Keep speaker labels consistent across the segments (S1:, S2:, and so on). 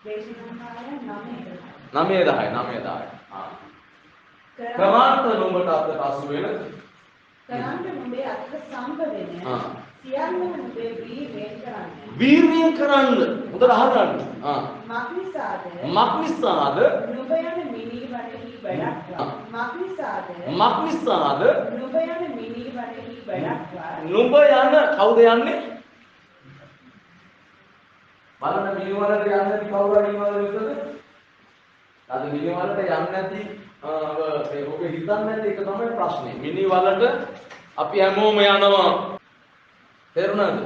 S1: දේශනාකාරය 9යි.
S2: 9යි. කරාන්ත නුඹට අතට අසු වෙන
S1: කරාන්ත නුඹේ අතට සම්බ වෙන සියල්ලම නුඹේ වීර්යයෙන් කරන්න.
S2: වීර්යයෙන් කරන්න. හොඳට අහගන්න.
S1: මක්නිසාද නුඹ යන මිනිවරෙහි වැඩක්වා. මක්නිසාද නුඹ යන මිනිවරෙහි වැඩක්වා.
S2: නුඹ යන කවුද යන්නේ? බලන්න මිනිවලට යන්නේ නැති කවුරු හරි ඉන්නවද විතරද? අද මිනිවලට යන්නේ නැති ඔබ හිතන්නේ නැති එක තමයි ප්‍රශ්නේ. මිනිවලට අපි හැමෝම යනවා. තේරුණාද?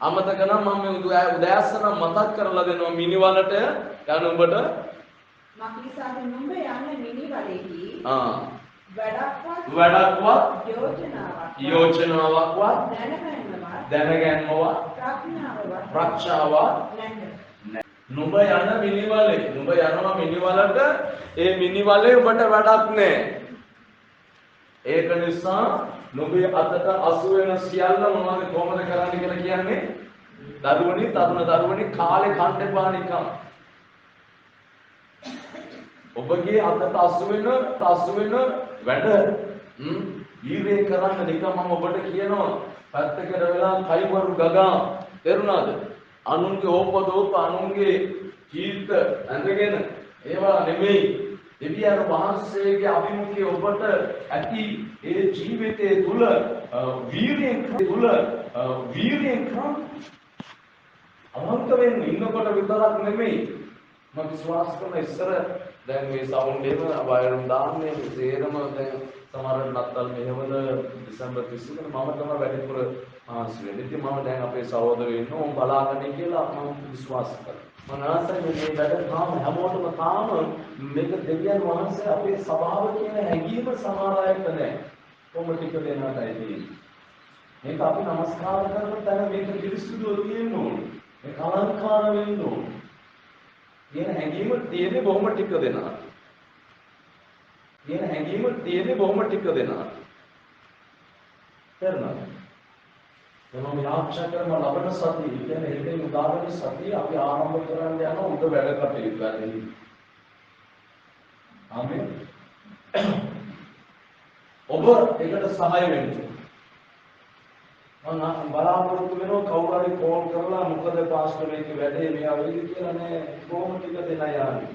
S2: අමතක නම් මම උදෑසන මතක් කරලා දෙනවා මිනිවලට යන ඔබට
S1: මක්නිසාද නුඹ යන මිනිවරෙහි
S2: වැඩක්වත් යෝජනාවක්වත් දැනගැන්මවත් ප්‍රඥාවක් නුඹ යන මිනිවලේ නුඹ යනවා මිනිවලට ඒ මිනිවලේ ඔබට වැඩක් නැහැ. ඒක නිසා නුඹේ අතට අසු වෙන සියල්ල මොනවද කොහොමද කරන්න කියලා කියන්නේ? දරුවනි තරුණ දරුවනි කාලේ කන්න එපා නිකන්. ඔබගේ අතට අසු වෙන වැඩ ඊවේ කරන්න නිකන් මම ඔබට කියනවා පැත්තකට වෙලා කයිවරු ගගා තේරුණාද? අනුන්ගේ ඕපදෝප අනුන්ගේ කීර්ත ඇඳගෙන ඒවා නෙමෙයි. දෙවියන් වහන්සේගේ අභිමුඛය ඔබට ඇති ඒ ජීවිතයේ තුල වීර්යයෙන් කරන් අවංක වෙන්න ඉන්නකොට විතරක් නෙමෙයි. මම විශ්වාස කරන ඉස්සර දැන් මේ සවුන්ඩ් එක වයරුම් දාන්නේ සේරම දැන් සමහර නත්තල් මෙහෙවල දෙසැම්බර් 30 මම තමයි වැඩිපුර ආන්සර් වෙන්නේ. ඉතින් මම දැන් අපේ සහෝදරයෝ ඉන්නවා උන් බලාගන්නේ කියලා මම විශ්වාස කරනවා. මම ආසයි මේ වැඩ තාම හැමෝටම තාම මේක දෙවියන් වහන්සේ අපේ ස්වභාව කියන හැඟීම සමහර අයට නැහැ. කොහොම ටික දෙන්නටයි තියෙන්නේ. මේක අපි নমස්කාර කරන තැන මේක පිරිසුදුව තියෙන්න ඕනේ. මේක අලංකාර වෙන්න ඕනේ. කියන හැඟීම තියෙන්නේ බොහොම ටික දෙනා. තේරුණාද? එනම් ආරක්ෂා කරන ලබන සතිය කියන්නේ ඒකේ උදාහරණ සතිය අපි ආරම්භ කරන්න යන උද වැඩ කටයුතු ගන්න. ආමෙන්. ඔබ ඒකට සහාය වෙන්න. මම බලාපොරොත්තු වෙනවා කවුරු හරි ෆෝන් කරලා මොකද පාස්ටර් මේකේ වැඩේ මෙයා වෙයිද කියලා නෑ කොහොම ටික දෙනා යන්නේ.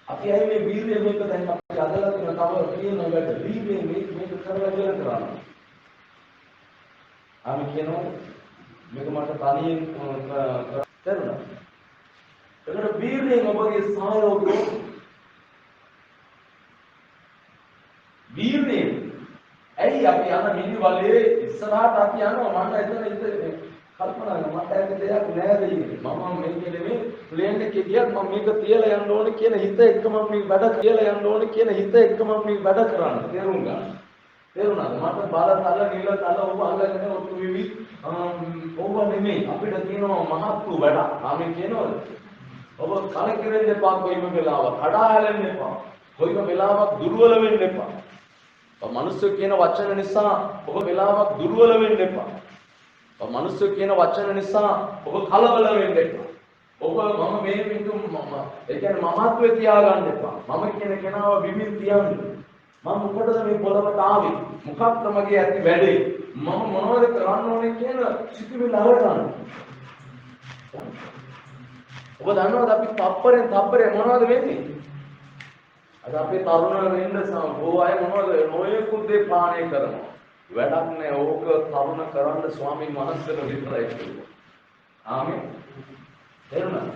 S2: අපි අය මේ වීර්යය මේක දැන් අපි අදලා තියෙන තව කියන වැඩ වීර්යය මේක කරලා ඉවර කරන්න. ආමි කියනවා මේක මට තනියෙන් කරන්න. ඒකට වීර්යයෙන් ඔබගේ සහයෝගය වීර්යයෙන් ඇයි අපි යන මිනිවලේ ඉස්සරහට අපි යනවා මම එතන කල්පනා කරනවා මට ඇයි දෙයක් නෑ දෙන්නේ මම මේක නෙමෙයි ප්ලේන් එකේ ගියත් මම මේක තියලා යන්න ඕනේ කියන හිත එක්ක මම මේ වැඩ කියලා යන්න ඕනේ කියන හිත එක්ක මම මේ වැඩ කරන්න තේරුම් ගන්න. තේරුණාද? මට බල තල නිල තල ඔබ අල්ලගෙන ඔත්තු විවි ඔබ නෙමෙයි අපිට තියෙනවා මහත් වූ වැඩක්. ආමෙන් කියනවද? ඔබ කලකිරෙන්න එපා කොයිම වෙලාවක. කඩා හැලෙන්න එපා. කොයිම වෙලාවක දුර්වල වෙන්න එපා. මනුස්සය කියන වචන නිසා ඔබ වෙලාවක් දුර්වල වෙන්න එපා. මනුස්සය කියන වචන නිසා ඔබ කලබල වෙන්න එපා. ඔබ මම මේ බින්දු ඒ කියන්නේ මමත්වයේ තියාගන්න එපා. මම කියන කෙනාව විවිධ තියන්න. මම මොකටද මේ පොළවට ආවේ? මොකක්ද මගේ ඇති වැඩේ? මම මොනවද කරන්න ඕනේ කියන සිතුවිලි අරගන්න. ඔබ දන්නවද අපි තප්පරෙන් තප්පරේ මොනවද වෙන්නේ? අද අපේ තරුණ වෙන්න බොහෝ අය මොනවද නොයෙකුත් දේ පාණය කරනවා. වැඩක් නෑ ඕක තරුණ කරන්න ස්වාමීන් වහන්සේලා විතරයි කිව්වා. ආමෙන්. තේරුණාද?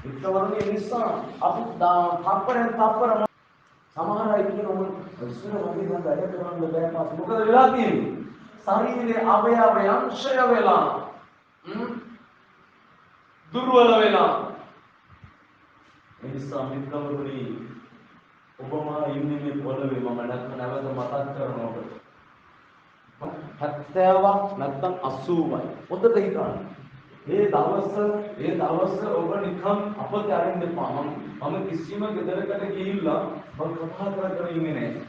S2: විතරවන්නේ නිසා අපි තප්පරෙන් තප්පර සමහර අය කියනවා ඉස්සර වගේ නම් වැඩ කරන්න බෑ මාත් මොකද වෙලා තියෙන්නේ? ශරීරයේ අවයව යංශය වෙලා දුර්වල වෙලා නිසා මිත්‍රවරුනි ඔබම ඉන්නේ මේ පොළවේ මම නැවත මතක් කරනකොට 70ක් නැත්නම් 80යි. හොඳට හිතන්න. මේ දවස් ඔබ නිකම් අපත අරින්න එපා. මම කිසිම ගෙදරකට ගිහිල්ලා මම කතා කර ඉන්නේ නැහැ.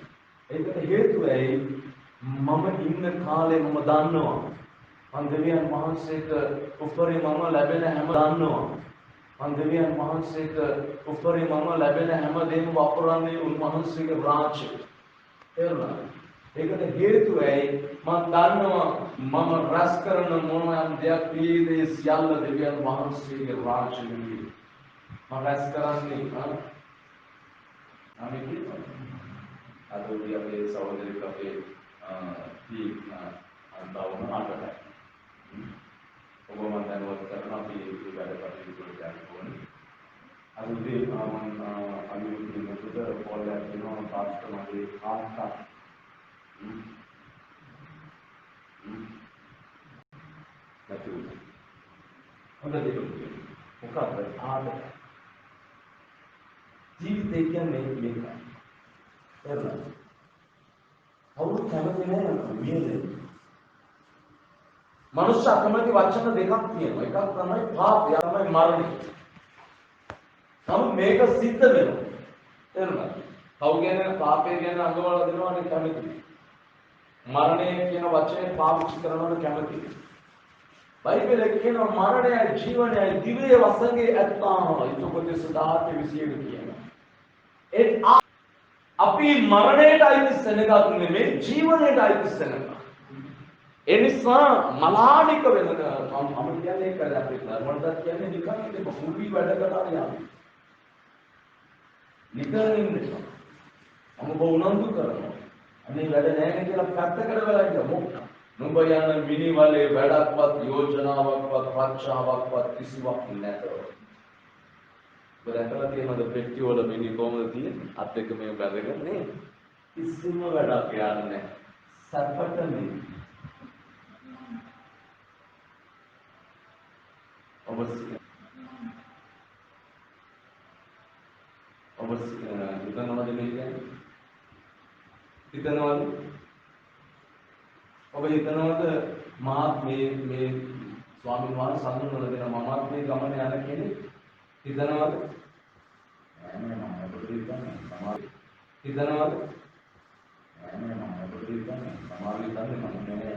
S2: ඒකට හේතුව ඇයි? මම ඉන්න කාලේ මම දන්නවා. මම දෙවියන් වහන්සේට උපරිම මම ලැබෙන හැම දන්නවා. දෙවියන් වහන්සේට උපරිමම ලැබෙන හැමදේම වපුරන්නේ උන්වහන්සේගේ රාජ්‍යය. තේරුණාද? ඒකට හේතුව ඇයි? මම දන්නවා මම රැස් කරන මොනවාම් දෙයක් පිළිදේ සියල්ල දෙවියන් වහන්සේගේ රාජ්‍යයේ. මම රැස් කරන්නේ අපි කියනවා. අද උදේ අපේ සහෝදරයෙක් අපේ අන්තවන ආකාරය. ඔබ මම දැනුවත් කරන අපි මේ වැඩ කටයුතු කරන්න. අද උදේ මම අනිත් මොකද පොල්ලක් දෙනවා පාස්ටර් මගේ ආස්තා. නැතුව. හොඳ දෙයක්. මොකක්ද ආද? ජීවිතය කියන්නේ මේකයි. එරණ. අවුරු කැමති නැහැ වියදේ. මනුෂ්‍ය අකමැති වචන දෙකක් තියෙනවා. එකක් තමයි පාපය, තමයි මරණය. නමුත් මේක සිද්ධ වෙනවා. එරණ. කවු කියන්නේ පාපය ගැන අඟවලා දෙනවනේ කැමති. මරණය කියන වචනේ පාවිච්චි කරනවද කැමති. බයිබලයේ කියනවා මරණය ජීවනය දිව්‍ය වසඟේ ඇත්තාම ඉතුපදේශ 17:21 කියනවා. ඒ අපි මරණයට අයිති සෙනගක් නෙමෙයි ජීවනයට අයිති සෙනග. ඒ නිසා මලානික වෙන මම කියන්නේ ඒකද අපි ධර්මවත් කියන්නේ නිකන් ඉතින් කුඩි වැඩ කරලා යන්නේ. නිකන් ඉන්නේ. මම බොුනන්දු කරනවා. අනේ වැඩ නැහැ කියලා පැත්තකට වෙලා ඉන්න මොකක්ද? නුඹ යන මිනිවලේ වැඩක්වත් යෝජනාවක්වත් රක්ෂාවක්වත් කිසිවක් නැතව. බරකලා තියෙනද පෙට්ටි වල මිනි කොහමද තියෙන්නේ? අත් එක්ක මේ බැඳගෙන නේ. කිසිම වැඩක් යන්නේ නැහැ. සත්පටනේ. ඔබ හිතනවද මේ හිතනවද? ඔබ හිතනවද මාත් මේ ස්වාමීන් වහන්සේ සම්මුණ දෙන මමත් මේ ගමන යන කෙනෙක් හිතනවද? නෑ මම ඔබට හිතන්නේ සමාජ හිතනවද? නෑ මම ඔබට හිතන්නේ සමාජ හිතන්නේ මම නෑ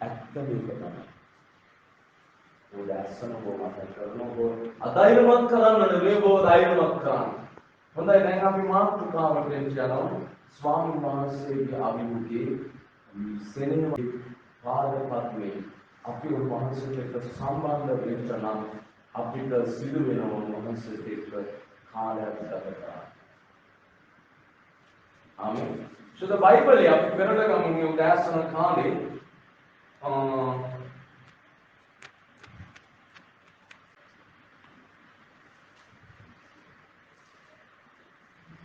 S2: ඇත්ත මේක තමයි. උදාසන බොමත කරනකො අධෛර්යවත් කරන්න නෙවෙයි බෝ ධෛර්යවත් කරන්න. හොඳයි දැන් අපි මාතෘකාවට යනවා. ස්වාමීන් වහන්සේගේ අභිමුඛයේ සෙනෙහ පාදපත්මේ අපි උන්වහන්සේට එක්ක සම්බන්ධ වෙන්න නම් අපිට සිදු වෙනවා උන්වහන්සේට එක්ක කාලයක් ගත කරන්න. ආමෙන්. So the Bible අපි පෙරට ගමු උදාසන කාලේ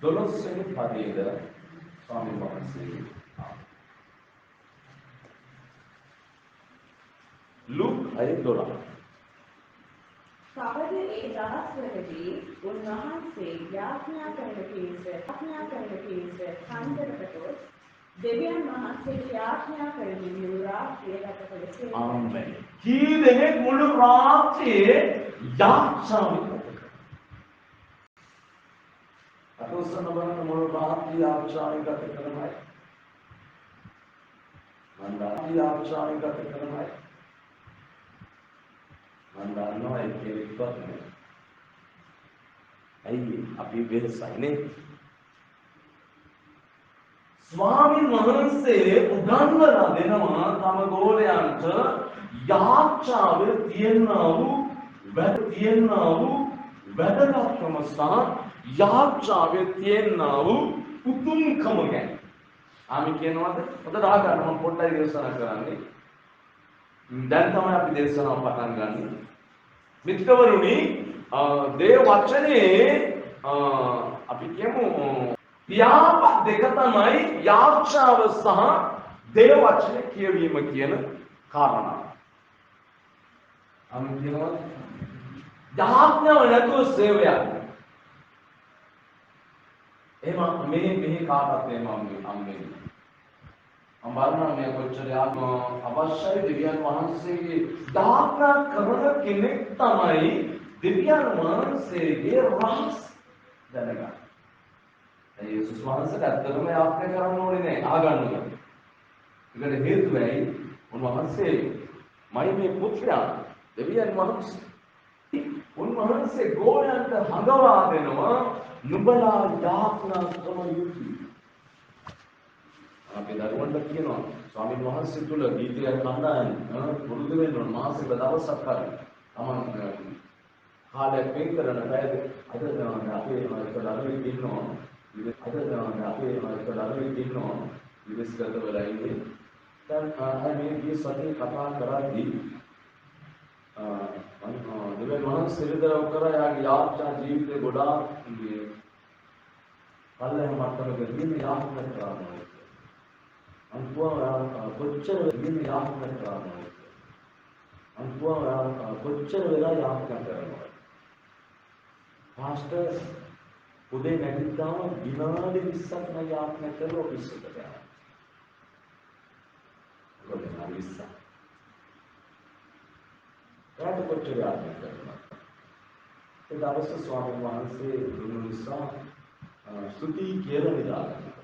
S2: දොළොස්වෙනි පදයේද ස්වාමීන් වහන්සේ ලුක් 6:12
S1: සබද ඒ දවස්වලදී උන්වහන්සේ යාඥා කරන පිරිස සංඝරකට දෙවියන් වහන්සේගේ යාඥා කරමින් මුළු රාත්‍රිය ගත කළේ.
S2: ආමෙන්. කී දෙනෙක් මුළු රාත්‍රියේ යාඥා අතෝසන බලන මුළු රාත්‍රිය යාඥා ගත කරමයි. මන්දාරි යාඥා ගත කරමයි. මන්දාරනවා ඒ කෙනෙක්වත් නෙවෙයි. ඇයි අපි වෙනසයිනේ? ස්වාමීන් වහන්සේ උගන්වලා දෙනවා තම ගෝලයන්ට යාඥාවේ තියෙනා වූ වැදගත්කම සහ යාඥාවේ තියෙනා වූ උතුම්කම ගැන. ආමි කියනවාද? හොඳට අහගන්න මම පොඩ්ඩයි දේශනා කරන්නේ. දැන් තමයි අපි දේශනාව පටන් ගන්න. මිත්‍රවරුනි, දේව වචනේ අපි කියමු ව්‍යාප දෙක තමයි යාඥාව සහ දේව වචනේ කියවීම කියන කාරණා. අපි කියනවා යාඥාව නැතුව සේවයක්. එහෙනම් මේ කාටත් මේ මම අම්බාරණ මේ කොච්චර අවශ්‍යයි දෙවියන් වහන්සේගේ දායනා කරන කෙනෙක් තමයි දෙවියන් වහන්සේගේ රහස් දැනගන්න. යේසුස් වහන්සේට ඇත්තටම යාඥා කරන්න ඕනේ නෑ ආගන්න ඕනේ. ඒකට හේතුව ඇයි? උන්වහන්සේ මයි මේ පුත්‍රයා දෙවියන් වහන්සේ උන්වහන්සේ ගෝලයන්ට හඟවා දෙනවා නුඹලා යාඥා කරන යුතුයි. අපි දරුවන්ට කියනවා ස්වාමීන් වහන්සේ තුල ගීතය කණ්ඩායම් පුරුදු වෙන්න ඕන මාසෙක දවසක් හරි. තමන් කාලයක් වෙන් කරන බෑද අද අපේ දරුවෙක් ඉන්නවා. අපේ දරුවෙක් ඉන්නවා. විදේශගත වෙලා ඉන්නේ. දැන් මේ ගිය සතියේ කතා කරද්දී දෙවියන් වහන්සේ ඉරිදා කරා යාගේ යාත්‍රා ජීවිතේ ගොඩාක් පල්ලෙහා මට්ටමකදී යාත්‍රා කරනවා. කොච්චර වෙන්නේ යාත්‍රා කරනවා. කොච්චර වෙලා යාත්‍රා කරනවා. පාස්ටර්ස් උදේ නැගිට්ටාම විනාඩි 20ක් නම් යාත්‍රා කරලා ඔෆිස් එකට යනවා. විනාඩි 20ක්. ඒකට කොච්චර යාත්‍රා කරනවා. ඒ දවසේ ස්වාමීන් වහන්සේ දුන්නු නිසා ස්තුති කියලා විදාගන්නවා.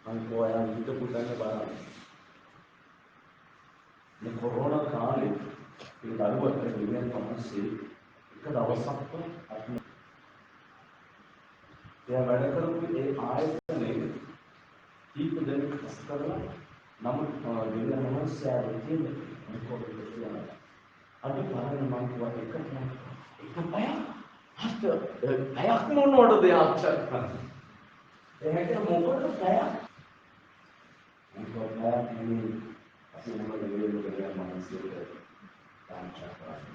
S2: අන්කෝයා හිතපු තැන බලන්න. මේ කොරෝනා කාලේ ඒ දරුවට දෙවියන් වහන්සේ එක දවසක් එයා වැඩ කරපු ඒ ආයතනයේ කීප දෙනෙක් හස් කරලා නමුත් දෙවියන් වහන්සේ ආවතින් මොකද කියලා. අද පාරේ මම කිව්වා එක පය හස්ත පයක් මොනවටද යාක්ෂර කරන්නේ. එහෙට මොකටද පයක්? මොකද මේ අපි මොකද වෙන්නේ දෙවියන් වහන්සේට යාක්ෂර කරන්නේ.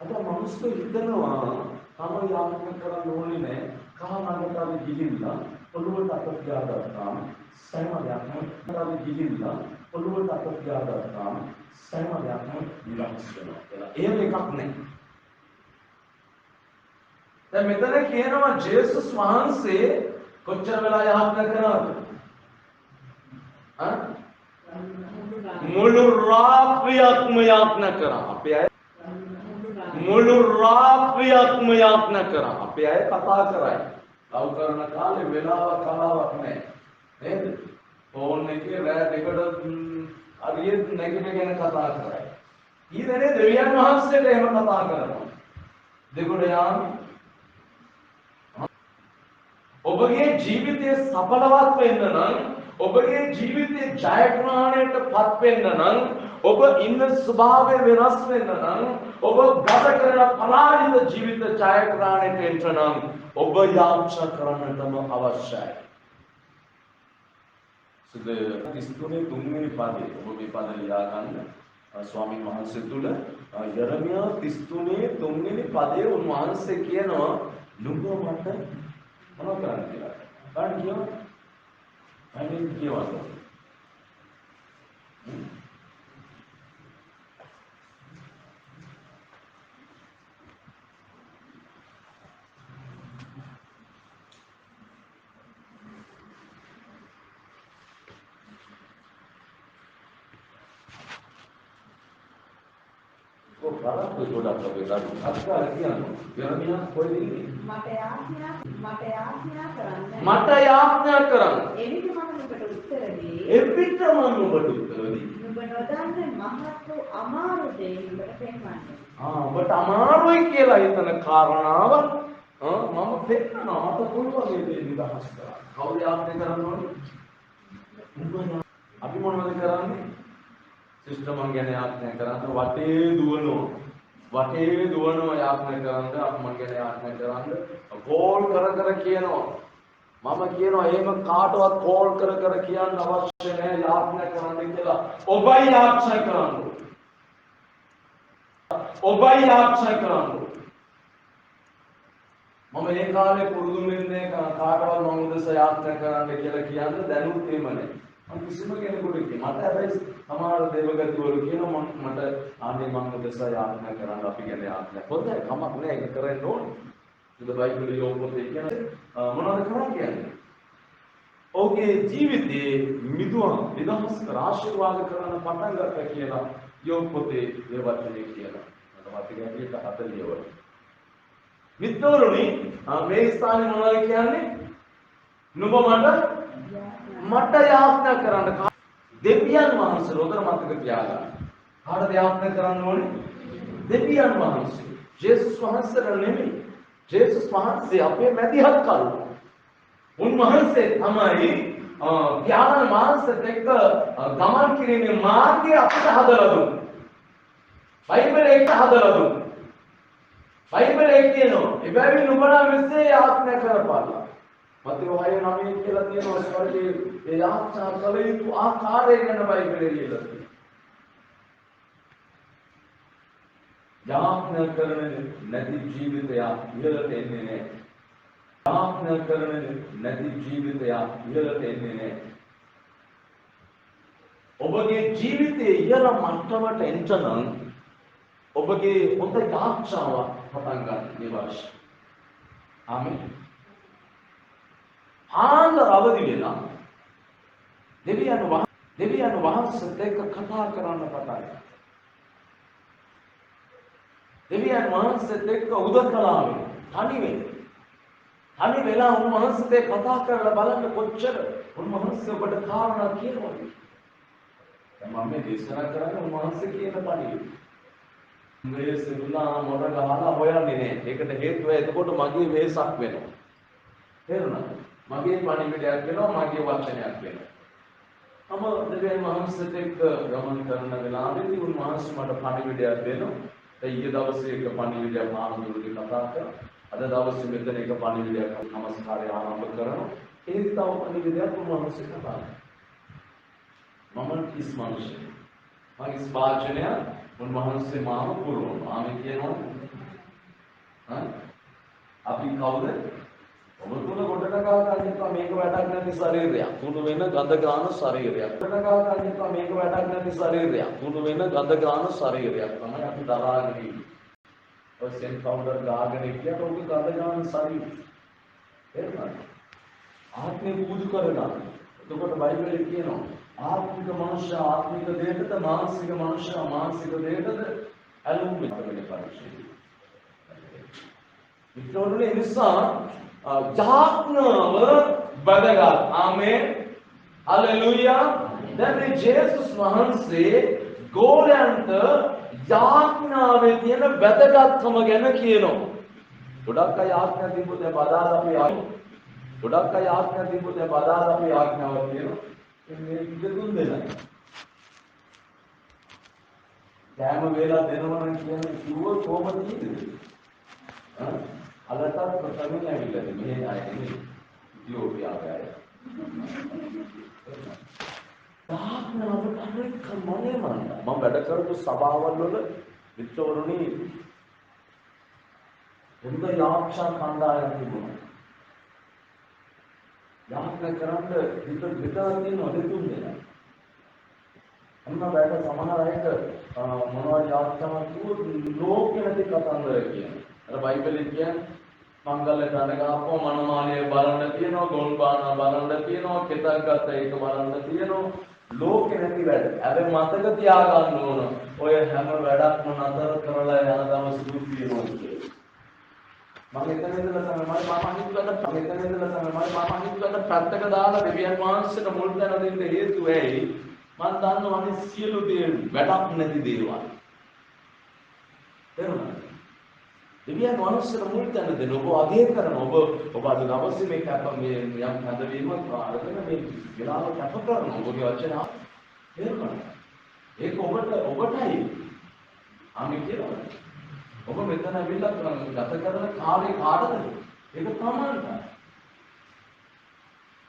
S2: අද මිනිස්සු හිතනවා තම යාත්‍රා කරන්න ඕනේ නැහැ. කාමකට අපි ගිහිල්ලා ඔළුවට අත තියාගත්තාම සෑම දෙයක්ම අපි ගිහිල්ලා ඔළුවට අත තියාගත්තාම සෑම දෙයක්ම විලාස වෙනවා. එහෙම එකක් නැහැ. දැන් මෙතන කියනවා ජේසුස් වහන්සේ කොච්චර වෙලා යාත්‍රා කරනවද? මුළු රාත්‍රියක්ම යාත්‍රා කරා. අපේ අය මුළු රාත්‍රියක්ම යාත්‍රා කරා. අපේ අය කතා කරයි. ලව් කරන කාලේ වෙලාවක් කලාවක් නැහැ. නේද? ෆෝන් එකේ රෑ දෙකට හරියට නැගිටගෙන කතා කරයි. ඊදනේ දෙවියන් වහන්සේට එහෙම කතා කරනවා. දෙගොඩ යාමි. ඔබගේ ජීවිතයේ සඵලවත් වෙන්න නම් ඔබගේ ජීවිතයේ ජයග්‍රහණයටපත් වෙන්න නම් ඔබ ඉන්න ස්වභාවය වෙනස් වෙන්න නම් ඔබ ගත කරන පරාජිත ජීවිත ජයග්‍රහණයට එන්න නම් ඔබ යාත්‍රා කරන්නටම අවශ්‍යයි. සුද 33 තුන්වෙනි පදේ ඔබ මේ පද ලියා ගන්න. ස්වාමීන් වහන්සේ තුල යරමියා 33 තුන්වෙනි පදේ උන්වහන්සේ කියනවා නුඹ මට මොනවද කරන්නේ කියලා. බලන්න කියනවා. අනේ කියවන්න. බලන්න ගොඩක් අපේ දරුවෝ අත්කාර කියනවා. යරමියා කොහෙද ඉන්නේ?
S1: මට යාඥා කරන්න.
S2: මට යාඥා කරන්න.
S1: එවිට මම නුඹට උත්තර දී.
S2: එවිට මම නුඹට උත්තර දී.
S1: නුඹ නොදන්නේ මහත් වූ අමාරු දේ නුඹට පෙන්වන්නේ.
S2: ඔබට අමාරුයි කියලා හිතන කාරණාව මම පෙන්නනවා. මට පුළුවන් මේ දේ නිදහස් කරන්න. කවුද යාඥා කරන්න ඕනේ? අපි මොනවද කරන්නේ? සිස්ටම් මං ගැන යාඥා කරන්න වටේ දුවනවා යාඥා කරන්න අපි මං ගැන යාඥා කරන්න කෝල් කර කියනවා මම කියනවා එහෙම කාටවත් කෝල් කර කියන්න අවශ්‍ය නැහැ යාඥා කරන්න කියලා ඔබයි යාඥා කරන්න මම ඒ කාලේ පුරුදු වෙන්නේ කාටවත් මම උදෙසා යාඥා කරන්න කියලා කියන්න දැනුත් එහෙම නැහැ මම කිසිම කෙනෙකුට මට හැබැයි සමහර දේවගතිවරු කියනවා මට ආන්නේ මම උදෙසා යාඥා කරන්න අපි ගැන යාඥා හොඳයි කමක් නෑ ඒක කරන්න ඕනේ ඉතින් බයිබලයේ යෝබ් පොතේ කියන්නේ මොනවද කරන්නේ කියන්නේ ඔහුගේ ජීවිතේ නිදහස් කර ආශිර්වාද කරන පටන් ගත්තා කියලා යෝබ් පොතේ ඒ වචනේ කියනවා මට මතකයි 40 වල මිත්‍රවරුනි මේ ස්ථානේ මොනවද කියන්නේ නුඹ මට යාඥා කරන්න දෙවියන් වහන්සේ උදර මතක තියාගන්න. කාටද යාඥා කරන්න ඕනේ? දෙවියන් වහන්සේ. ජේසුස් වහන්සේට නෙමෙයි. ජේසුස් වහන්සේ අපේ මැදිහත් කරුවා. උන්වහන්සේ තමයි ඥාන මානසෙත් එක්ක ගමන් කිරීමේ මාර්ගය අපිට හදලා දුන්නේ. බයිබලයේ හදලා දුන්නේ. බයිබලයේ කියනවා එබැවින් නුඹලා මෙසේ යාඥා කරපළා. මතේ 6:9 කියලා තියෙනවා ස්වර්ගයේ ඒ යාඥා කළ යුතු ආකාරය ගැන බයිබලයේ කියලා තියෙනවා. යාඥා කරන්නේ නැති ජීවිතයක් ඉහළට එන්නේ නැහැ. යාඥා කරන්නේ නැති ජීවිතයක් ඉහළට එන්නේ නැහැ. ඔබගේ ජීවිතයේ ඉහළ මට්ටමට එන්න නම් ඔබගේ හොඳ යාඥාවක් පටන් ගන්න අවශ්‍යයි. ආමෙන්. ආන්දර අවදි වෙලා දෙවියන් වහන්සේත් එක්ක කතා කරන්න පටන් ගත්තා. දෙවියන් වහන්සේත් එක්ක උදකලාවේ තනි වෙලා උන්වහන්සේත් කතා කරලා බලන්න කොච්චර උන්වහන්සේ ඔබට කාරණා කියනවද? දැන් මම මේ දේශනා කරන්නේ උන්වහන්සේ කියන පණිවිඩය. මේ සිරුලා මොන ගහලා හොයන්නේ නැහැ. ඒකට හේතුව එතකොට මගේ වෙහසක් වෙනවා. තේරුණාද? මගේ පණිවිඩයක් වෙනවා, මගේ වචනයක් වෙනවා. අම දෙවියන් වහන්සේත් එක්ක ගමන් කරන වෙලාවේදී උන්වහන්සේ මට පණිවිඩයක් දෙනවා. ඊයේ දවසේ එක පණිවිඩයක් ආනන්දෝගේ කතා කරා. අද දවසේ මෙතන එක පණිවිඩයක් නමස්කාරය ආරම්භ කරනවා. ඒ තව පණිවිඩයක් උන්වහන්සේ කතා කරා. මම කිස් මිනිසෙක්. මගේ ස්පාචනය උන්වහන්සේ මාව පුරවනවා. ආමේ කියනවා. අපි කවුද? ඔබ තුන ගොඩනගා ගන්නවා මේක වැඩක් නැති ශරීරයක්. කුණු වෙන ගඳ ගාන ශරීරයක්. ගොඩනගා ගන්නවා මේක වැඩක් නැති ශරීරයක්. කුණු වෙන ගඳ ගාන ශරීරයක් තමයි අපි දරාගෙන ඉන්නේ. ඔය සෙන් පවුඩර් ගාගෙන ඉක්ියට ඔබ ගඳ ගාන ශරීරය. එහෙමයි. ආත්මේ පුදු කරගන්න. එතකොට බයිබලයේ කියනවා ආත්මික මනුෂ්‍ය ආත්මික දෙයකට මානසික මනුෂ්‍ය මානසික දෙයකට ඇලුම් වෙන පරිච්ඡේදය. විතෝරුනේ නිසා යාඥාව බදගත්. ආමේන්. හලෙලූයා. දැන් මේ ජේසුස් වහන්සේ ගෝලයන්ට යාඥාවේ තියෙන වැදගත්කම ගැන කියනවා. ගොඩක් අය යාඥා දීපු දැන් බදාලා අපි ගොඩක් අය යාඥා දීපු දැන් බදාලා අපි යාඥාවක් කියනවා. මේ ඉඳුන් දෙනයි. කෑම වේලා දෙනවා නම් කියන්නේ කිව්වොත් කොහොමද කියන්නේ? අලටත් ප්‍රථමයෙන් ඇවිල්ලා මෙහෙ ආයේ ඉතියෝපියාවේ ආයේ. යාඥාවට අනෙක් කමනේ මම වැඩ කරපු සභාවල් වල විත්වරුනි හොඳ යාක්ෂා කණ්ඩායම් තිබුණා. යාඥා කරන්න විතර තියෙන දෙතුන් දෙනා. අන්න වැඩ සමහර අයට මොනවද යාඥාවක් කිව්වොත් ලෝකෙ නැති කතන්දර කියන්නේ. අර බයිබලෙන් කියන්නේ මංගල ගණ ගහපුව මනමාලයේ බලන්න තියෙනවා, ගොන්බාන බලන්න තියෙනවා, කෙතක් ගත්ත ඒක බලන්න තියෙනවා. ලෝකෙ නැති වැඩ. හැබැයි මතක තියාගන්න ඕන ඔය හැම වැඩක්ම නතර කරලා යන දවස් දුක් තියෙනවා කියන්නේ. මම එතන ඉඳලා තමයි පැත්තක දාලා දෙවියන් වහන්සේට මුල් තැන දෙන්න හේතුව ඇයි? මම දන්නවනේ සියලු දේ වැඩක් නැති දේවල්. තේරුණාද? දෙවියන් වහන්සේට මුල් තැන දෙන්න ඔබ අගය කරන ඔබ අද දවසේ මේ කැප මේ යම් හදවීමක් ආරගෙන මේ විලාව කැප කරන ඔබගේ වචන තේරුණාද? ඒක ඔබටයි. ආමි කියනවා. ඔබ මෙතන ඇවිල්ලා ගත කරන කාලේ කාටද? ඒක තමන්ට.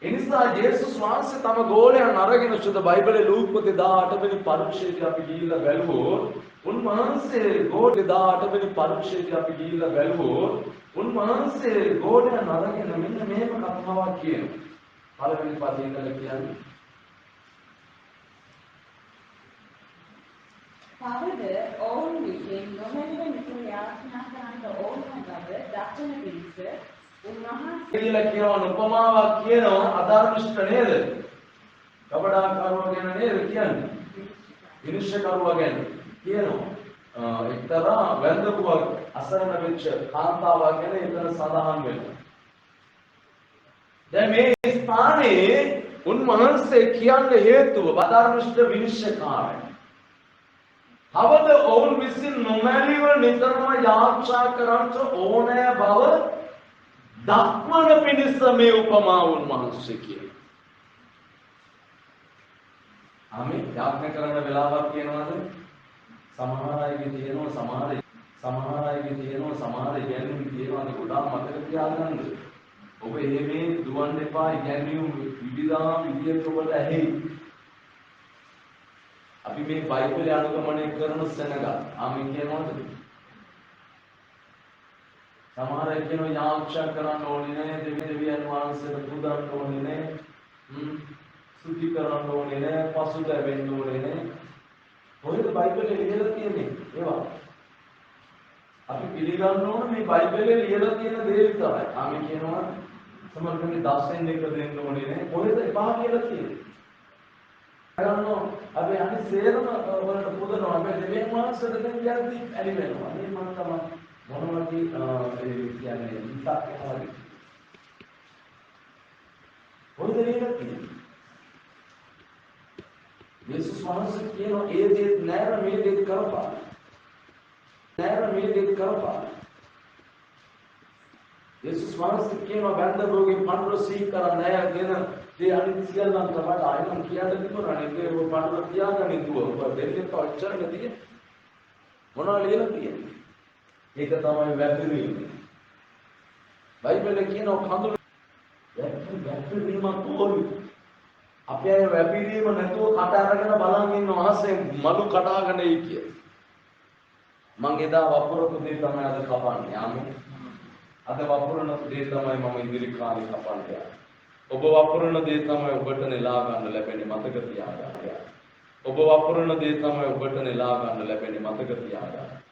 S2: එනිසා ජේසුස් වහන්සේ තම ගෝලයන් අරගෙන සුද බයිබලයේ ලූක් පොතේ 18 වෙනි පරිච්ඡේදය අපි ගිහිල්ලා බැලුවොත් උන්වහන්සේ ගෝලේ 18 වෙනි පරිච්ඡේදය අපි ගිහිල්ලා බැලුවොත් උන්වහන්සේ ගෝලයන් අරගෙන මෙන්න මේක කතාවක් කියනවා. පළවෙනි පදේ ඉඳලා කියන්නේ
S1: පවද ඔවුන් විසින් නොමැතිව නිතර යාඥා කරන ඔවුන් බව දක්වන පිණිස උන්වහන්සේ
S2: කියලා කියන උපමාවක් කියනවා අධර්මිෂ්ඨ නේද? කපඩාකරුවා ගැන නේද කියන්නේ? විනිශ්චයකරුවා ගැන කියනවා. එක්තරා වැන්දකුවක් අසරණ වෙච්ච කාන්තාවක් ගැන එතන සඳහන් වෙනවා. දැන් මේ ස්ථානයේ උන්වහන්සේ කියන්න හේතුව බදාර්මිෂ්ඨ විනිශ්චයකාරය. අවද ඔවුන් විසින් නොමැලිව නිතරම යාච්ඡා කරන්ට ඕනෑ බව දක්වන පිණිස මේ උපමාව උන්වහන්සේ කියනවා. ආමේ යාඥා කරන වෙලාවක් කියනවාද? සමහර අයගේ තියෙනවා සමහර අයගේ තියෙනවා සමහර ඉගැන්වීම් තියෙනවා නේ ගොඩාක් මතක තියාගන්න. ඔබ එහෙම දුවන්න එපා ඉගැන්වීම් විවිධ ඔබට ඇහි. අපි මේ බයිබලය අනුගමනය කරන සෙනග ආමේ කියනවාද? සමහර අය කියනවා යාඥා කරන්න ඕනේ නැහැ දෙවියන් වහන්සේට පුදන්න ඕනේ නැහැ. සුද්ධි කරන්න ඕනේ නැහැ පසුතැවෙන්න ඕනේ නැහැ. කොහෙද බයිබලයේ ලියලා තියෙන්නේ ඒවා? අපි පිළිගන්න ඕන මේ බයිබලයේ ලියලා තියෙන දේ විතරයි. ආමේ කියනවා සමහරවිට දස්සෙන් එක දෙන්න ඕනේ නැහැ. කොහෙද එපා කියලා තියෙන්නේ? ගන්නෝ අපි අනිත් සේරම වලට පුදනවා. අපි දෙවියන් වහන්සේට දෙන්න යද්දි ඇලි වෙනවා. මේ මම තමයි මොනවද කියන්නේ ඉස්සක් වෙනවා. කොහෙද ලියලා තියෙන්නේ? යේසුස් වහන්සේ කියනවා ඒ දේ නෑර මේ දේ කරපා. නෑර මේ දේ කරපා. යේසුස් වහන්සේ කියනවා බැඳ රෝගේ පඬුර සිහි කරන්නේ නැහැ කියන දේ අනිත් සියල්ලන් තමයි ආයෙත් කියන්න තිබුණානේ ඒක ඔය පඬුර තියාගන්න ඉතුව. ඔබ දෙන්නේ තවච්චර නැතිද? මොනවා ලියලා තියෙන්නේ? ඒක තමයි වැපිරීම. බයිබලයේ කියනවා කඳුළු වැපිරීම කොහොමද? අපි අය වැපිරීම නැතුව කට අරගෙන බලන් ඉන්න ආසෙන් මලු කඩාගෙන එයි කිය. මං එදා වපුරපු දේ තමයි අද කපන්නේ. ආමේ. අද වපුරන දේ තමයි මම ඉදිරි කාලේ කපන්නේ. ඔබ වපුරන දේ තමයි ඔබට නෙලා ගන්න ලැබෙන්නේ මතක තියාගන්න. ඔබ වපුරන දේ තමයි ඔබට නෙලා ගන්න ලැබෙන්නේ මතක තියාගන්න.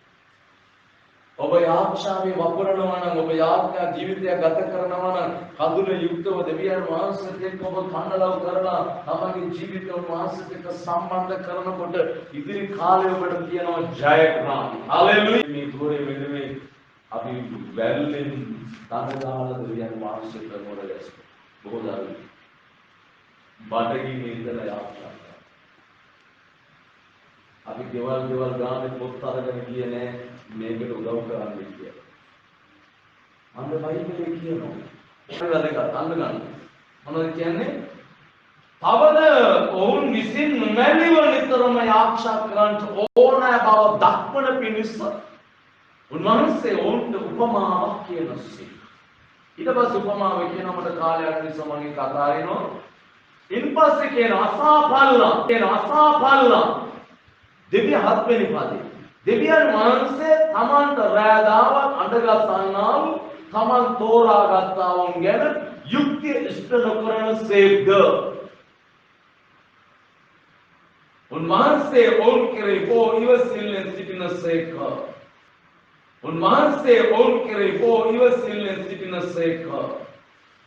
S2: ඔබ යාඥාවේ වපුරනවා නම් ඔබ යාඥා ජීවිතය ගත කරනවා නම් කඳුල යුක්තව දෙවියන් වහන්සේත් එක්ක ඔබ කන්නලව් කරලා තමන්ගේ ජීවිතය වහන්සේත් එක්ක සම්බන්ධ කරනකොට ඉදිරි කාලේ ඔබට කියනවා ජයග්‍රහණය. හලෙලුයා. මේ දෝරේ වෙනුවේ අපි වැල්ලෙන් තනදාලා දෙවියන් වහන්සේට මොර ගැස්. බොහෝ දරුවෝ බඩගිනි ඉඳලා යාඥා. අපි ගෙවල් ගානේ පොත් අරගෙන ගියේ නෑ මේකට උදව් කරන්න කියලා. අන්න බයිබලයේ කියනවා. ඒක අන්න ගන්න. මොනවද කියන්නේ? තවද ඔවුන් විසින් නොමැලිව නිතරම යාඥා කරන්ට ඕනෑ බව දක්වන පිණිස උන්වහන්සේ ඔවුන්ට උපමාවක් කියනසේ. ඊට පස්සේ උපමාව කියනකොට කාලයක් නිසා මම කතා කරනවා. ඉන්පස්සේ කියන අසාපල්ලා දෙවිය හත්වෙනි පදේ. දෙවියන් වහන්සේ තමන්ට රෑදාවක් අඬගස්සන්නා වූ තමන් තෝරාගත්තා වුන් ගැන යුක්තිය ඉෂ්ට නොකරන සේක්ද. උන්වහන්සේ ඔවුන් කෙරෙහි බොහෝ ඉවසිල්ලෙන් සිටින සේක. උන්වහන්සේ ඔවුන් කෙරෙහි බොහෝ ඉවසිල්ලෙන් සිටින සේක.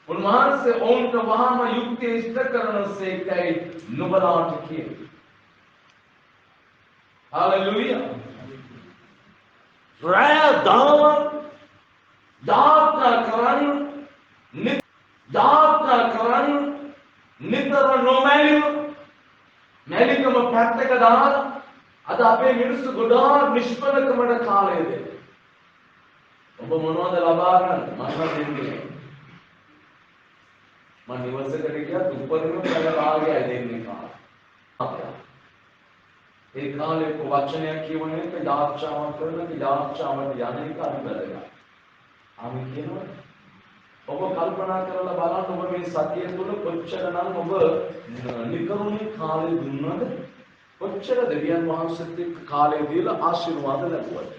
S2: උන්වහන්සේ ඔවුන්ට වහාම යුක්තිය ඉෂ්ට කරන සේකයි නුඹලාට කියයි. Hallelujah. Raya dawan යාත්‍රා කරන්න නිතර නොමැලිව මැලිකම පැත්තක දාලා අද අපේ මිනිස්සු ගොඩාක් නිෂ්පලකමට කාලය දෙන. ඔබ මොනවද ලබා ගන්න? මම දෙන්නේ. මම නිවසකට ගියා දුප්පරිම පළලාගේ ඇදෙන්නේ කාලේ. ඒ කාලේ වචනයක් කියවන එක යාච්ඡාව කරන යාච්ඡාවට යන එක අනිවාර්යයි. ආමි කියනවා. ඔබ කල්පනා කරලා බලන්න ඔබ මේ සතිය තුල කොච්චරනම් ඔබ නිකරුණේ කාලේ දුන්නද? කොච්චර දෙවියන් වහන්සේත් එක්ක කාලය දීලා ආශිර්වාද ලැබුවද?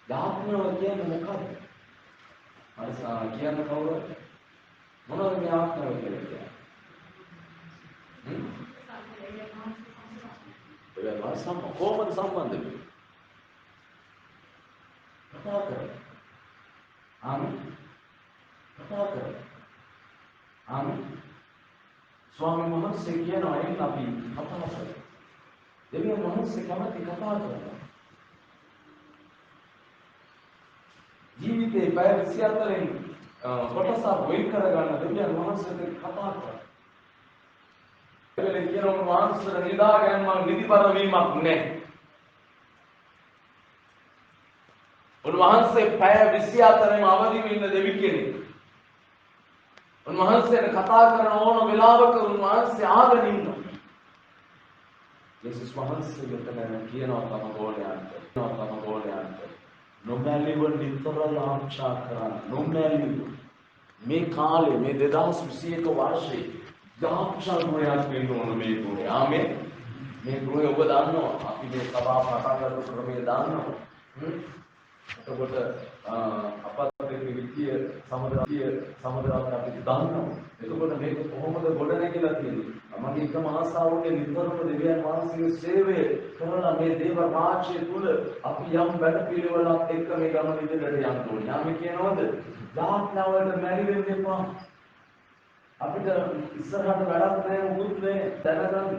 S2: යාඥාව කියන්නේ මොකක්ද? අරසා කියන්න කවුරුද? මොනවද මේ යාඥාව කියන්නේ? කොහොමද සම්බන්ධ වෙන්නේ? කතා කරා. ආමෙන්. කතා කරා. ආමෙන්. ස්වාමීන් වහන්සේ කියනවා එන්න අපි කතා කරමු. දෙවියන් වහන්සේ කැමති කතා කරනවා. ජීවිතේ පැය 24න් කොටසක් වෙන් කරගන්න දෙවියන් වහන්සේට කතා කරා. ඒකෙන් කියන වහන්සේ නිදා ගැනීම නිදිබර වීමක් නැහැ. උන්වහන්සේ පැය 24ම අවදිව ඉන්න දෙවි කෙනෙක්. උන්වහන්සේට කතා කරන ඕන වෙලාවක උන්වහන්සේ ආගෙන ඉන්නවා. යේසුස් වහන්සේ මෙතන කියනවා තම ගෝලයන්ට නොමැලිව නිතර යාචනා කරන්න. නොමැලිව මේ කාලේ මේ 2021 වර්ෂයේ යාචනා ගෘහයක් වෙන්න ඕන මේ ගෘහය. ආමේන්. මේ ගෘහය ඔබ දන්නවා. අපි මේ සභාව පටන් ගන්න ක්‍රමය දන්නවා. එතකොට අපත් විද්‍ය සමුදායක් අපි දන්නවා. එතකොට මේක කොහොමද ගොඩනැගිලා තියෙන්නේ? මගේ එකම ආසාවනේ නිතරම දෙවියන් වහන්සේගේ සේවය කරලා මේ දේව රාජ්‍ය තුල අපි යම් වැඩ පිළිවෙලක් එක්ක මේ ගමන ඉදිරියට යන්න ඕනේ. යාම කියනවද? යාඥාවලට මැරි වෙන්න එපා. අපිට ඉස්සරහට වැඩක් නැහැ මුකුත් නැහැ දැනගන්න.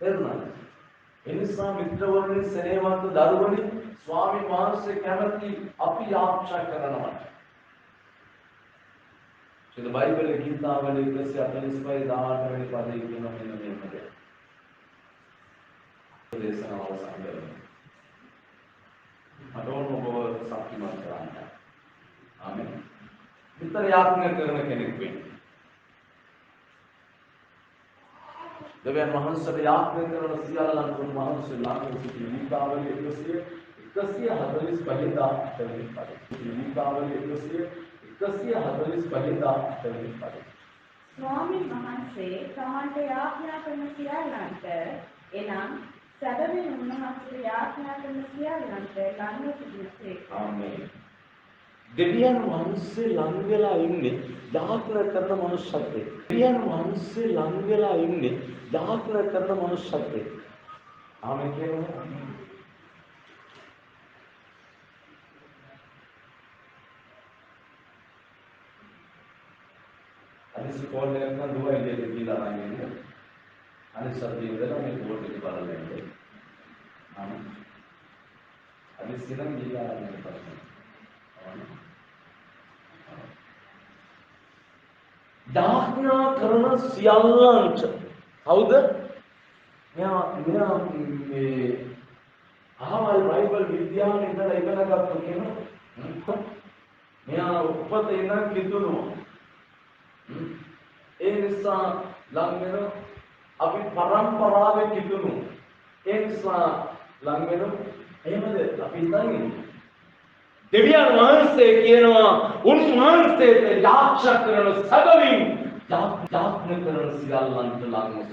S2: එරුණා. එනිසා මිත්‍රවරුනි සේවන්ත දරුවනි ස්වාමීන් වහන්සේ කැමති අපි යාඥා කරනවා. ඒ බයිබලයේ ගීතාවල 145:18 වෙනි පදයේ කියනවා මෙන්න මේකද. දේශනාව සම්බන්ධව. අදෝන් ඔබ සත්‍යමත් කරන්න. ආමෙන්. විතර යාඥා කරන කෙනෙක් වෙන්න. දෙවියන් වහන්සේට යාඥා කරන සියල්ලන් උන්වහන්සේ ළඟ සිටි ගීතාවල 145:18 වෙනි පදයේ. ගීතාවල 145:18 වෙනි පදයේ.
S1: ස්වාමීන් වහන්සේ තමන්ට යාඥා කරන සියල්ලන්ට එනම් සැබවින් උන්වහන්සේ යාඥා කරන සියල්ලන්ට ළඟ සිටිනසේක.
S2: ආමේන්. දෙවියන් වහන්සේ ළඟ වෙලා ඉන්නේ යාඥා කරන මනුෂ්‍යත්වයේ. දෙවියන් වහන්සේ ළඟ වෙලා ඉන්නේ යාඥා කරන මනුෂ්‍යත්වයේ. ආමේන් කියනවා. අනිත් කෝල් එකක් නම් දුවයි ඉන්නේ කියලා නැන්නේ. අනිත් සතියේ ඉඳලා මේ කෝල් එක බලලා ඉන්නේ. ආමේන්. අනිත් සිනම් ගිලා නැහැ පස්සේ. යාඥා කරන සියල්ලන්ට කවුද? මෙයා මේ අහවල් බයිබල් විද්‍යාවේ ඉඳලා ඉගෙන ගත්ත කෙනා. මෙයා උපතේ ඉඳන් කිතුනවා. ඒ නිසා ලං වෙන අපි පරම්පරාවේ කිතුණු. ඒ නිසා ලං වෙන එහෙමද අපි ඉඳන් දෙවියන් වහන්සේ කියනවා උන්වහන්සේට යාඥා කරන සැබවින් යාඥා කරන සියල්ලන්ට ළඟ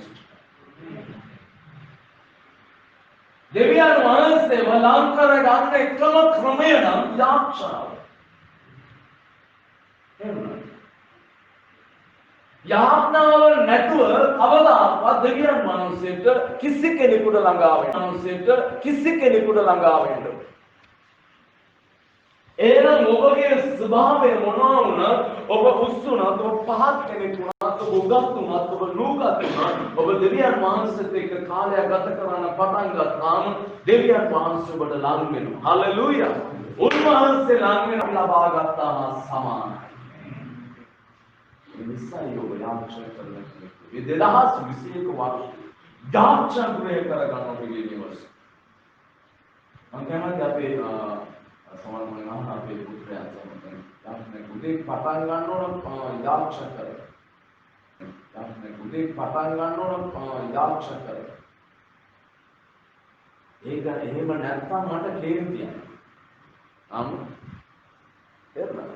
S2: දෙවියන් වහන්සේව ලං කර ගන්න එකම ක්‍රමය නම් යාඥාව. යාඥාව නැතුව කවදාවත් දෙවියන් වහන්සේට කිසි කෙනෙකුට ළඟා වෙන්න එහෙනම් ඔබගේ ස්වභාවය මොනවා වුණත් ඔබ උස්සුණත් ඔබ පහත් කෙනෙක් වුණත් ඔබ උගත් වුණත් ඔබ නූගත් වුණත් ඔබ දෙවියන් වහන්සේත් එක්ක කාලයක් ගත කරන්න පටන් ගත්තාම දෙවියන් වහන්සේ ඔබට ලං වෙනවා. හලෙලූයා. උන්වහන්සේ ලං වෙන ලබා ගත්තාම සමානයි. ඒ නිසා ඔබ යාඥා කරන්න. මේ 2021 වර්ෂයේ යාඥා කරගන්න ඔබගේ නිවස. මම කියන්නේ අපේ සමහරවිට නම් අපේ පුත්‍රයා තමයි උදේ පටන් ගන්න ඕන යාඥා කරලා. උදේ පටන් ගන්න ඕන යාඥා කරලා. ඒක එහෙම නැත්නම් මට කේන්තියක්. එරණ.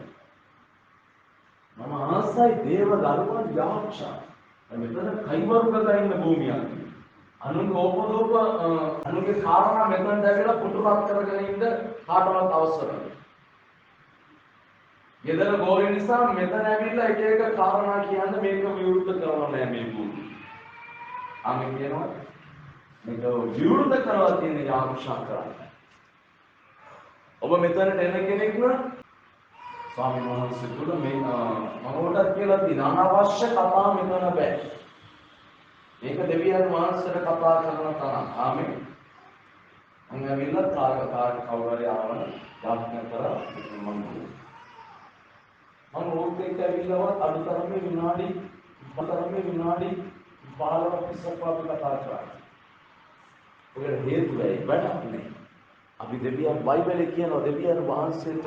S2: මම ආසයි දේව දරුවන් යාඥා. මෙතන කයිවරුකද ඉන්න භූමියක්. අනුකෝපදෝප අනුගේ කාරණා මෙතනට ඇවිල්ලා පුටුපත් කරගෙන ඉන්න කාටවත් අවශ්‍ය නැහැ. ගෙදර ගෝලේ නිසා මෙතන ඇවිල්ලා එක එක කාරණා කියන්න මේක විවෘත කරනවා නෑ මේ භූමිය. ආමේ කියනවා මේක විවෘත කරලා තියෙන යාඥා කරන්න. ඔබ මෙතනට එන කෙනෙක් නම් ස්වාමීන් වහන්සේ තුල මේ මනෝට කියලා තියෙන අනවශ්‍ය කතා මෙතන බෑ. මේක දෙවියන් වහන්සේට කතා කරන තරම්. ආමෙන්. මම ඇවිල්ලා කාර්ය කවුරු හරි ආවම යාඥා කරා මම ඕක එක්ක ඇවිල්ලාවත් අඩුතරමේ විනාඩි 15ක් 20ක් අපි කතා කරා. ඔකට හේතුව ඒ වැඩක් නේ. අපි දෙවියන් බයිබලයේ කියනවා දෙවියන් වහන්සේට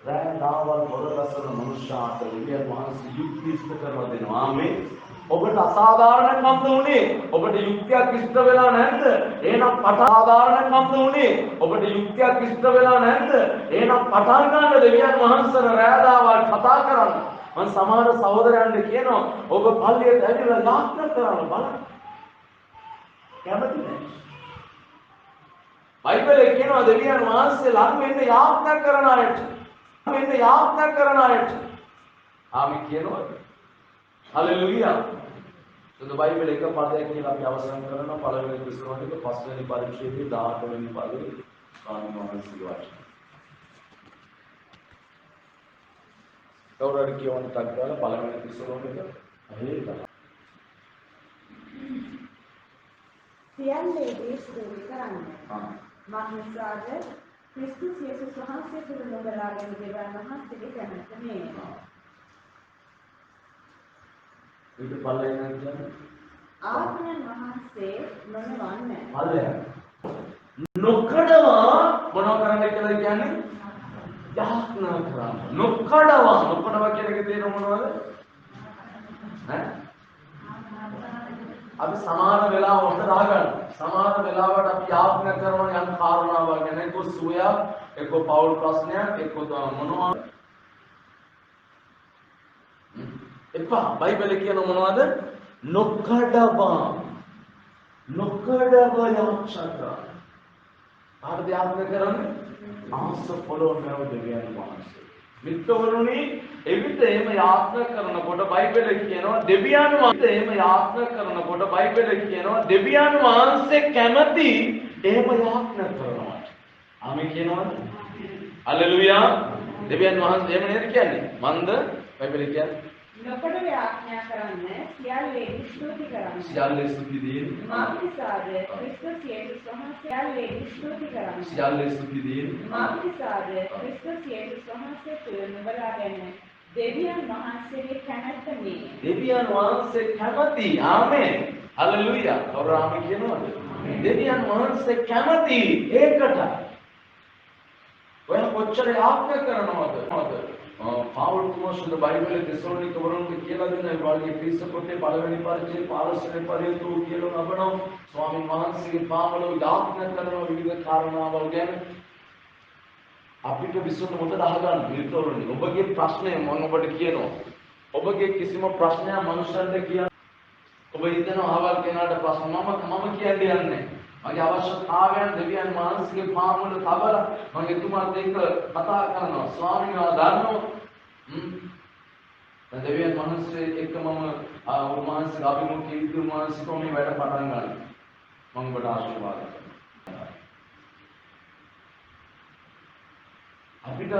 S2: රැඳ දාවල් හොරගසන මනුෂ්‍යාට දෙවියන් වහන්සේ යුක්ති ඉෂ්ට කරලා දෙනවා. ආමේන්. ඔබට අසාධාරණකම්ද උනේ? ඔබට යුක්තියක් ඉෂ්ට වෙලා නැද්ද? එහෙනම් අසාධාරණකම්ද උනේ? ඔබට යුක්තියක් ඉෂ්ට වෙලා නැද්ද? එහෙනම් පටන් ගන්න දෙවියන් වහන්සේට රැඳ දාවල් කතා කරන්න. මම සමහර සහෝදරයන්ට කියනවා ඔබ පල්ලියට ඇවිල්ලා යාඥා කරන්න බලන්න. කැමති නැහැ. බයිබලයේ කියනවා දෙවියන් වහන්සේ ලඟ වෙන්න යාඥා කරන අයට. ආමි කියනවා. හලෙලූයා. සුදු බයිබලයේ එක පදයක් කියලා අපි අවසන් කරනවා පළවෙනි ක්‍රිස්තුමතික පස්වෙනි පරිච්ඡේදයේ 18 වෙනි පදයේ ස්වාමීන් වහන්සේගේ වචන. කවුරු හරි කියවන තක් දාලා පළවෙනි ක්‍රිස්තුමතික අහේලා.
S1: සියල්ලේදී ස්තුති කරන්න. මහනිසාද ක්‍රිස්තුස් යේසුස් වහන්සේ තුළ නොබලාගෙන දෙවියන් වහන්සේගේ කැමැත්ත මේ.
S2: ඊට පල්ලෙන් කියන්නේ
S1: ආත්මයන් වහන්සේ නොනවන්නේ.
S2: පල්ලෙන් නොකඩවා මොනවා කරන්න කියලා කියන්නේ යාඥා කරන්න. නොකඩවා කියන එකේ තේරුම මොනවද? ඈ අපි සමාන වෙලාවට දාගන්න. සමාන වෙලාවට අපි යාඥා කරන යම් කාරණාවක් ගැන එක්ක සුවයක්, එක්ක පෞල් ප්‍රශ්නයක්, එක්ක මොනවා එපා බයිබලයේ කියන මොනවද? නොකඩවා යාඥා. ආද යාඥා කරන්නේ ආස පොළොන්නව දෙවියන් වහන්සේ. මිත්‍රවරුනි එවිට එහෙම යාඥා කරනකොට බයිබලයේ කියනවා දෙවියන් වහන්සේ එහෙම යාඥා කරනකොට බයිබලයේ කියනවා දෙවියන් වහන්සේ කැමති එහෙම යාඥා කරනවා. ආමේ කියනවද? හලෙලූයා. දෙවියන් වහන්සේ එහෙම නේද කියන්නේ? මන්ද බයිබලයේ කියන්නේ
S1: නොකඩ යාඥා කරන්න සියල්ලේදී ස්තුති කරන්න.
S2: සියල්ලේ ස්තුති දෙන්න.
S1: මාපිසාද ක්‍රිස්තුස් යේසුස් වහන්සේ සියල්ලේදී ස්තුති කරන්න.
S2: සියල්ලේ ස්තුති දෙන්න.
S1: මාපිසාද ක්‍රිස්තුස් යේසුස් වහන්සේ තුළ නොබලාගෙන දෙවියන් වහන්සේගේ කැමැත්ත මේ. දෙවියන්
S2: වහන්සේ කැමති. ආමේන්. හලෙලූයා. කවුරු ආමේන් කියනවද? දෙවියන් වහන්සේ කැමති ඒකට. ඔය කොච්චර යාඥා කරනවද? පවුල් කුමෝෂද බයිබලයේ දෙසලොනික වරුන්ට කියලා දෙන ඒ වගේ ක්‍රිස්තු පොතේ පළවෙනි පරිච්ඡේදයේ 15 වෙනි පරිච්ඡේදය කියලා නබනවා ස්වාමීන් වහන්සේගේ පාවලව යාඥා කරන විවිධ කාරණාවල් ගැන අපිට විශ්වන්න මොකද අහගන්න මිත්‍රවරුනි ඔබගේ ප්‍රශ්නය මම ඔබට කියනවා ඔබගේ කිසිම ප්‍රශ්නයක් මනුෂ්‍යන්ට කියන්න ඔබ හිතනවා අහවල් කෙනාට ප්‍රශ්න මම කියන්නේ මගේ අවශ්‍යතාවයන් දෙවියන් වහන්සේගේ පාමුල තබලා මම එතුමාත් එක්ක කතා කරනවා ස්වාමීන් වහන්සේ දෙවියන් වහන්සේ එක්ක මම උන්වහන්සේගේ අභිමුඛයේ උන්වහන්සේ කොහොමද වැඩ පටන් ගන්න මම ඔබට ආශිර්වාද කරනවා අපිට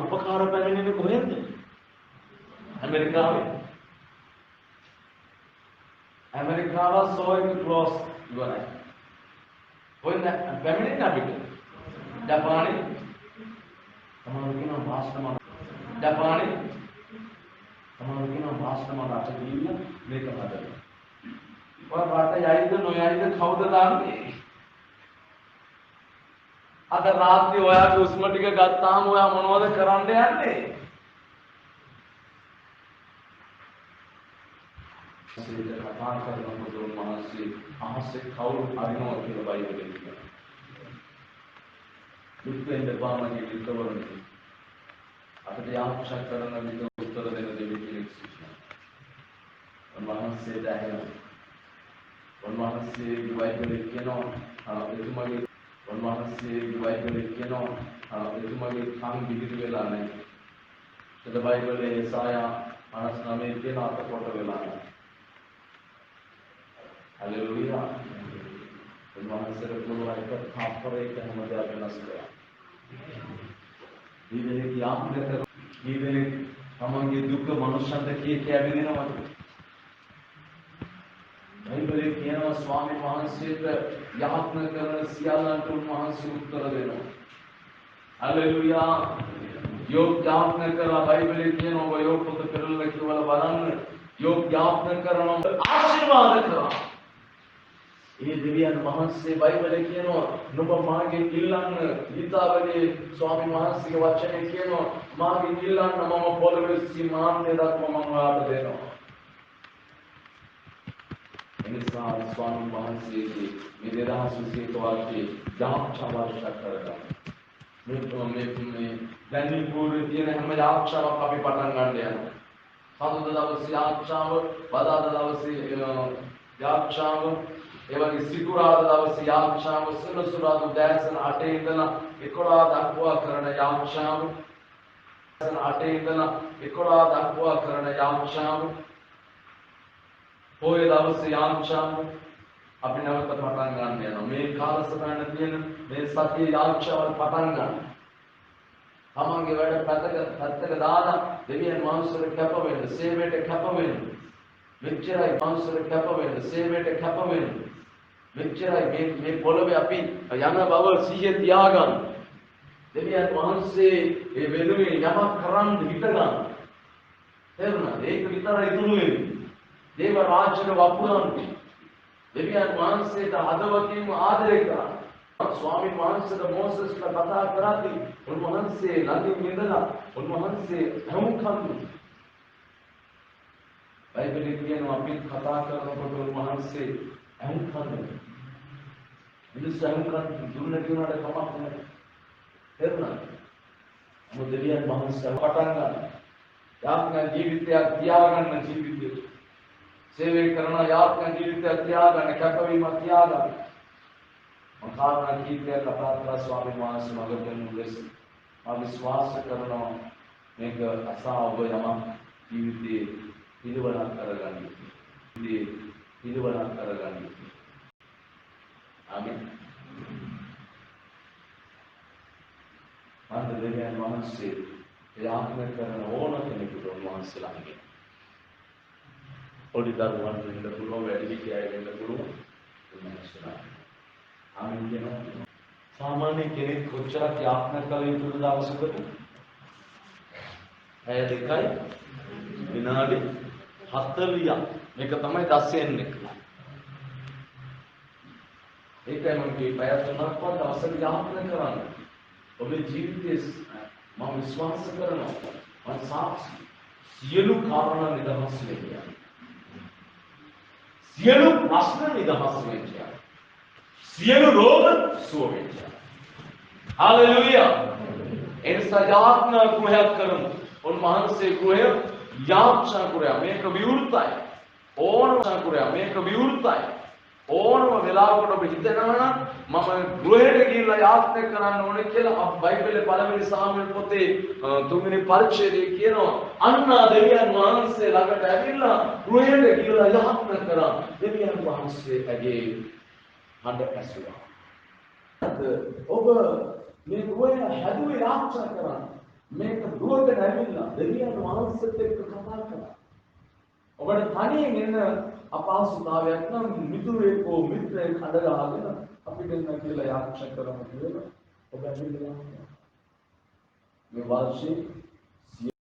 S2: උපකාර පැමිණෙන්නේ කොහෙන්ද ඇමරිකාව so close ඉවරයි කොහෙන්ද පැමිණෙන්නේ අපිට ජපානයේ සමහරව කියනවා වාස්තම ජපානයේ සමහරව කියනවා වාස්තම රට ගිහින් මේක හදලා ඔය රට යයිද නොයයිද කවුද දාන්නේ අද රාත්‍රී ඔයාගේ උස්ම ටික ගත්තාම ඔයා මොනවද කරන්න යන්නේ සිත කතා කරනකොට උන්වහන්සේ අහසේ කවුරු හරිනවා කියලා බයිබලයේ කියනවා. දුක්ෙන් දෙපාමගේ විතරවලුනේ. අපිට යාප්ෂා කරන විදිහ උත්තර දෙන දෙවි කෙනෙක් සිටිනවා. උන්වහන්සේ දැහැනවා. උන්වහන්සේ බයිබලයේ කියනවා එතුමාගේ උන්වහන්සේ බයිබලයේ කියනවා එතුමාගේ කන් දිවිදි වෙලා නැහැ. ඒක බයිබලයේ යසායා 59 කියන අතකොට වෙලා නැහැ. Haleluya. උන්වහන්සේට පුළුවන් එක කාපරේක හැමදාම වෙනස් කරා. ඊදෙනෙක් යාඥා කර ඊදෙනෙක් තමන්ගේ දුක මනුෂ්‍යන්ට කී කියවෙනවද? බයිබලයේ බයිබලයේ කියනවා ස්වාමීන් වහන්සේට යාඥා කරන සියල්ලන්ට උන්වහන්සේ උත්තර දෙනවා. හලෙලූයා. යෝබ් යාඥා කරලා බයිබලයේ කියනවා ඔබ යෝබ් පොත පෙරලා කියවලා බලන්න. යෝබ් යාඥා කරනවා ආශිර්වාද කරනවා. ඒ දෙවියන් වහන්සේ බයිබලයේ කියනවා නුඹ මාගේ ඉල්ලන්න ගීතාවලියේ ස්වාමීන් වහන්සේගේ වචනේ කියනවා මාගේ ඉල්ලන්න මම පොළවේ සීමාන්තය දක්වා මම ඔයාලට දෙනවා. එනිසා ස්වාමීන් වහන්සේගේ මේ 2020 වාර්ෂිකයේ යාඥා වර්ෂ කරගන්න. මේ දැන් පූර්ව තියෙන හැම යාඥාවක් අපි පටන් ගන්න යනවා. සතුට දවසේ යාඥාව, බදාදා දවසේ යාඥාව, ඒ වගේ සිකුරාදා දවසේ යාඥාව, සෙනසුරාදා උදෑසන 8 ඉඳලා 11 දක්වා කරන යාඥාව, 8 ඉඳලා 11 දක්වා කරන යාඥාව, පොය දවසේ යාඥාව අපි නැවත පටන් ගන්න යනවා. මේ කාලසටහන තියෙන මේ සතියේ යාඥාවල් පටන් ගන්න. තමන්ගේ වැඩ පැත්තක දාලා දෙවියන් වහන්සේට කැප වෙන්න, සේවයට කැප වෙන්න. මෙච්චරයි වහන්සේට කැප වෙන්න, සේවයට කැප වෙන්න. මෙච්චරයි මේ පොළවේ අපි යන බව සිහිය තියාගන්න. දෙවියන් වහන්සේ මේ වෙනුවෙන් යමක් කරන්න හිත ගන්න. තේරුණාද? ඒක විතරයි ඉතුරු වෙන්නේ. දේව රාජ්‍යන වපුරන්නේ. දෙවියන් වහන්සේට හදවතින්ම ආදරය කරන්න. ස්වාමීන් වහන්සේට මෝසස්ට කතා කරද්දී උන්වහන්සේ ළඟින් ඉඳලා උන්වහන්සේ හමුකම් බයිබලයේ කියනවා අපි කතා කරනකොට උන්වහන්සේ හමුකම් මිනිස්සු හමුකම් දුන්න කියනකට කමක් නැහැ. තේරුණාද? මොකද දෙවියන් වහන්සේ පටන් ගන්න. යාඥා ජීවිතයක් තියාගන්න ජීවිතය. සේවය කරන යාඥා ජීවිතයක් තියාගන්න, කැපවීමක් තියාගන්න. මකාරණ කීපයක් කතා කරලා ස්වාමීන් වහන්සේ මඟ පෙන්වූ ලෙස මා විශ්වාස කරනවා මේක අසා ඔබ යමක් ජීවිතයේ පිළිවෙලක් කරගන්න. පිළිවෙලක් කරගන්න. ආමෙන්. අද දෙවියන් වහන්සේ යාඥා කරන ඕන කෙනෙකුට උන්වහන්සේ ළඟින් පොඩි දරුවන් වෙන්න පුළුවන්, වැඩිහිටි අය වෙන්න පුළුවන්. ආමෙන් කියනවා. සාමාන්‍ය කෙනෙක් කොච්චරක් යාඥා කළ යුතුද දවසකට? ඇය දෙකයි විනාඩි 40ක්. මේක තමයි දසයෙන් එක. ඒකයි මම මේ පැය 3ක් වත් දවසට යාඥා කරන්න. ඔබේ ජීවිතයේ මම විශ්වාස කරනවා මම සාක්ෂි සියලු කාරණා නිදහස් වෙන්නේ. සියලු ප්‍රශ්න නිදහස් වෙන්නේ. සියලු රෝග සුව වෙන්නේ. හalleluya. එනිසා යාඥා ගෘහයක් කරමු. උන්වහන්සේ ගෘහය යාඥා ගෘහය. මේක විවෘතයි. ඕනම ගෘහය. මේක විවෘතයි. ඕනම වෙලාවකට ඔබ හිතනවා නම් මම ගෘහයට ගිහිල්ලා යාඥා කරන්න ඕනේ කියලා බයිබලයේ පළවෙනි සාමුවෙල් පොතේ 3 වෙනි පරිච්ඡේදයේ කියනවා. අන්න දෙවියන් වහන්සේ ළඟට ඇවිල්ලා ගෘහයට ගිහිල්ලා යාඥා කරා. දෙවියන් වහන්සේ ඇගේ හඬ ඇසුවා. ඔබ මේ ගෘහය හැදුවේ යාඥා කරන්න. මේක ගෘහයට ඇවිල්ලා දෙවියන් වහන්සේත් එක්ක කතා කරා. ඔබට තනියෙන් එන්න අපහසුතාවයක් නම් මිතුරෙක් හෝ මිත්‍රයෙක් හඳගාගෙන අපිට එන්න කියලා යාඥා කරමු කියලා ඔබ ඇවිල්ලා මේ වර්ෂේ